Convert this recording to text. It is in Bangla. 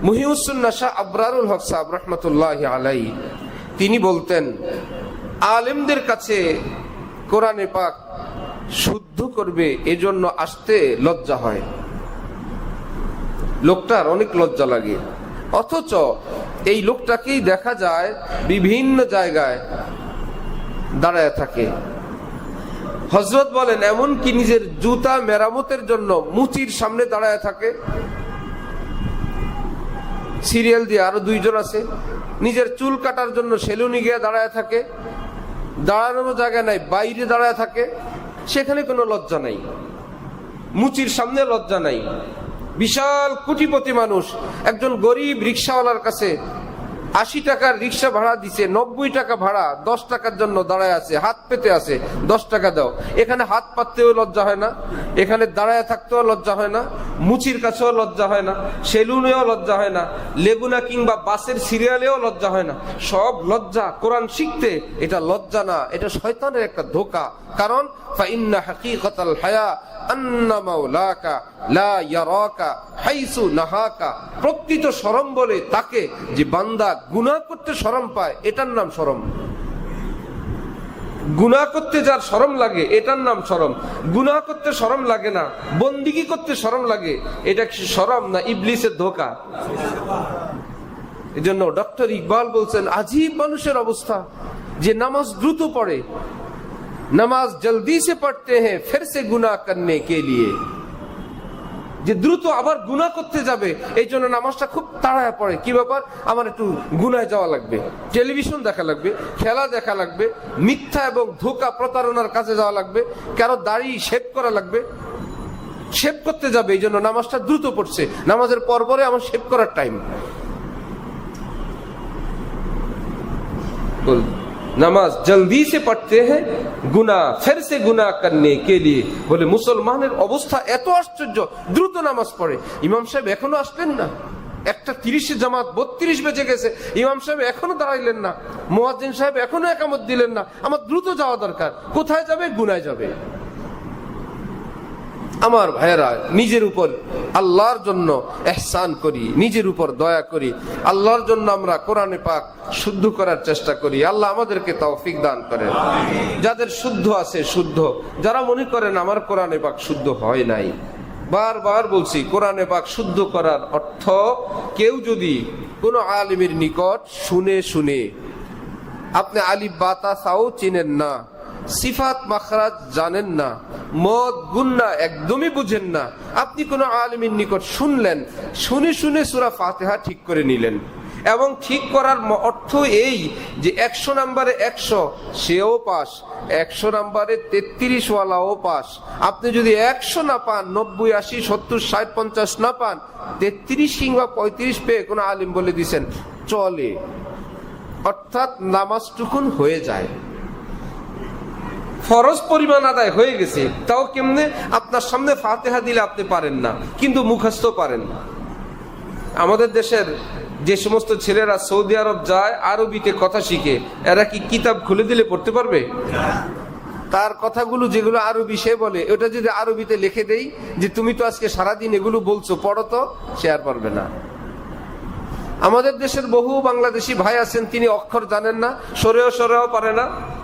মুহিউসুন্নাহ শাহ আবরারুল হক সাহেব রহমতুল্লাহি আলাইহি তিনি বলতেন, আলেমদের কাছে কোরআনে পাক শুদ্ধ করবে এজন্য আসতে লজ্জা হয়, লোকটার অনেক লজ্জা লাগে। অথচ এই লোকটাকেই দেখা যায় বিভিন্ন জায়গায় দাঁড়ায় থাকে। হযরত বলেন এমনকি নিজের জুতা মেরামতের জন্য মুচির সামনে দাঁড়ায় থাকে। সিরিয়াল দিয়ে আরো দুইজন আছে, নিজের চুল কাটার জন্য সেলুনে গিয়ে দাঁড়ায় থাকে। দাঁড়ানোর জায়গা নাই, বাইরে দাঁড়ায় থাকে, সেখানে কোনো লজ্জা নাই। মুচির সামনে লজ্জা নাই। বিশাল কোটিপতি মানুষ একজন গরিব রিক্সাওয়ালার কাছে 80 টাকার রিক্সা ভাড়া দিছে, 90 টাকা ভাড়া, 10 টাকার জন্য দাঁড়ায় আছে, হাত পেতে আছে, 10 টাকা দাও। এখানে হাত পাততেও লজ্জা হয় না, এখানে দাঁড়ায় থাকতেও লজ্জা হয় না, মুচির কাছেও লজ্জা হয় না, সেলুনেও লজ্জা হয় না, লেগুনা কিংবা বাসের সিরিয়ালেও লজ্জা হয় না। সব লজ্জা কোরআন শিখতে, এটা লজ্জা না, এটা শয়তানের একটা ধোঁকা। কারণ ফাইন্না হাকিকাতাল হায়া আন্না মাওলাকা লা ইয়ারাকা হাইসু নাহাকা। প্রকৃত শরম বলে তাকে যে বান্দা গুনাহ করতে শরম পায়, এটার নাম শরম। গুনাহ করতে যার শরম লাগে এটার নাম শরম। গুনাহ করতে শরম লাগে না, বন্দিগি করতে শরম লাগে, এটা কি শরম না ইবলিসের ধোঁকা? এজন্য ডক্টর ইকবাল বলছেন, আজীব মানুষের অবস্থা যে নামাজ দ্রুত পড়ে, নামাজ জলদি সে পড়তে হ্যাঁ ফির সে গুনাহ করনে কে লিয়ে, যে দ্রুত আবার গুনাহ করতে যাবে এই জন্য নামাজটা খুব তাড়ায় পড়ে। কি ব্যাপার, আমার একটু গুনায় যাওয়া লাগবে, টেলিভিশন দেখা লাগবে, খেলা দেখা লাগবে, মিথ্যা এবং ধোঁকা প্রতারণার কাছে যাওয়া লাগবে, কারো দাড়ি শেভ করা লাগবে, শেভ করতে যাবে, এই জন্য নামাজটা দ্রুত পড়ছে। নামাজের পরে আমার শেভ করার টাইম। নামাজ জলদি সে পড়তে হ্যাঁ গুনাহ ফির সে গুনাহ করনে কে লিয়ে। বলে মুসলমানের অবস্থা এত আশ্চর্য, দ্রুত নামাজ পড়ে। ইমাম সাহেব এখনো আসলেন না, 1:30 জামাত, 32 বেজে গেছে, ইমাম সাহেব এখনো দাঁড়াইলেন না, মুয়াজ্জিন সাহেব এখনো একামত দিলেন না, আমার দ্রুত যাওয়া দরকার। কোথায় যাবে? গুনায় যাবে। আমার ভাইয়েরা, নিজের উপর আল্লাহর জন্য ইহসান করি, নিজের উপর দয়া করি, আল্লাহর জন্য আমরা কোরআনে পাক শুদ্ধ করার চেষ্টা করি। আল্লাহ আমাদেরকে তৌফিক দান করেন। যাদের শুদ্ধ আছে শুদ্ধ, যারা মনে করেন আমার কোরআনে পাক শুদ্ধ হয় নাই, বারবার বলছি কোরআনে পাক শুদ্ধ করার অর্থ, কেউ যদি কোনো আলিমের নিকট শুনে শুনে, আপনি আলিফ বা তা সাও চিনেন না, সিফাত মাখরাজ জানেন না, মদ গুন্না একদমই বুঝেন না, আপনি কোন আলিমের নিকট শুনলেন, শুনে শুনে সূরা ফাতিহা ঠিক করে নিলেন, এবং ঠিক করার অর্থ এই যে 100 নম্বরে 100 সেও পাস, 100 নম্বরে 33 ওয়ালাও পাস। আপনি যদি 100 না পান, 90, 80, 70, 60, 50 না পান, 33 কিংবা 35 পেয়ে কোন আলিম বলে দিছেন চলে, অর্থাৎ নামাজটুকুন হয়ে যায়, ফরজ পরিমাণ আদায় হয়ে গেছে। তাও কেমনে? আপনার সামনে ফাতিহা দিলে আপনি পারেন না, কিন্তু মুখস্থ পারেন। আমাদের দেশের যে সমস্ত ছেলেরা সৌদি আরব যায় আরবিতে কথা শিখে, এরা কি কিতাব খুলে দিলে পড়তে পারবে? তার কথাগুলো যেগুলো আরবি সে বলে, ওটা যদি আরবিতে লিখে দেই যে তুমি তো আজকে সারাদিন এগুলো বলছো, পড়ো তো, সে আর পারবে না। আমাদের দেশের বহু বাংলাদেশি ভাই আছেন, তিনি অক্ষর জানেন না, সরেও পারে না,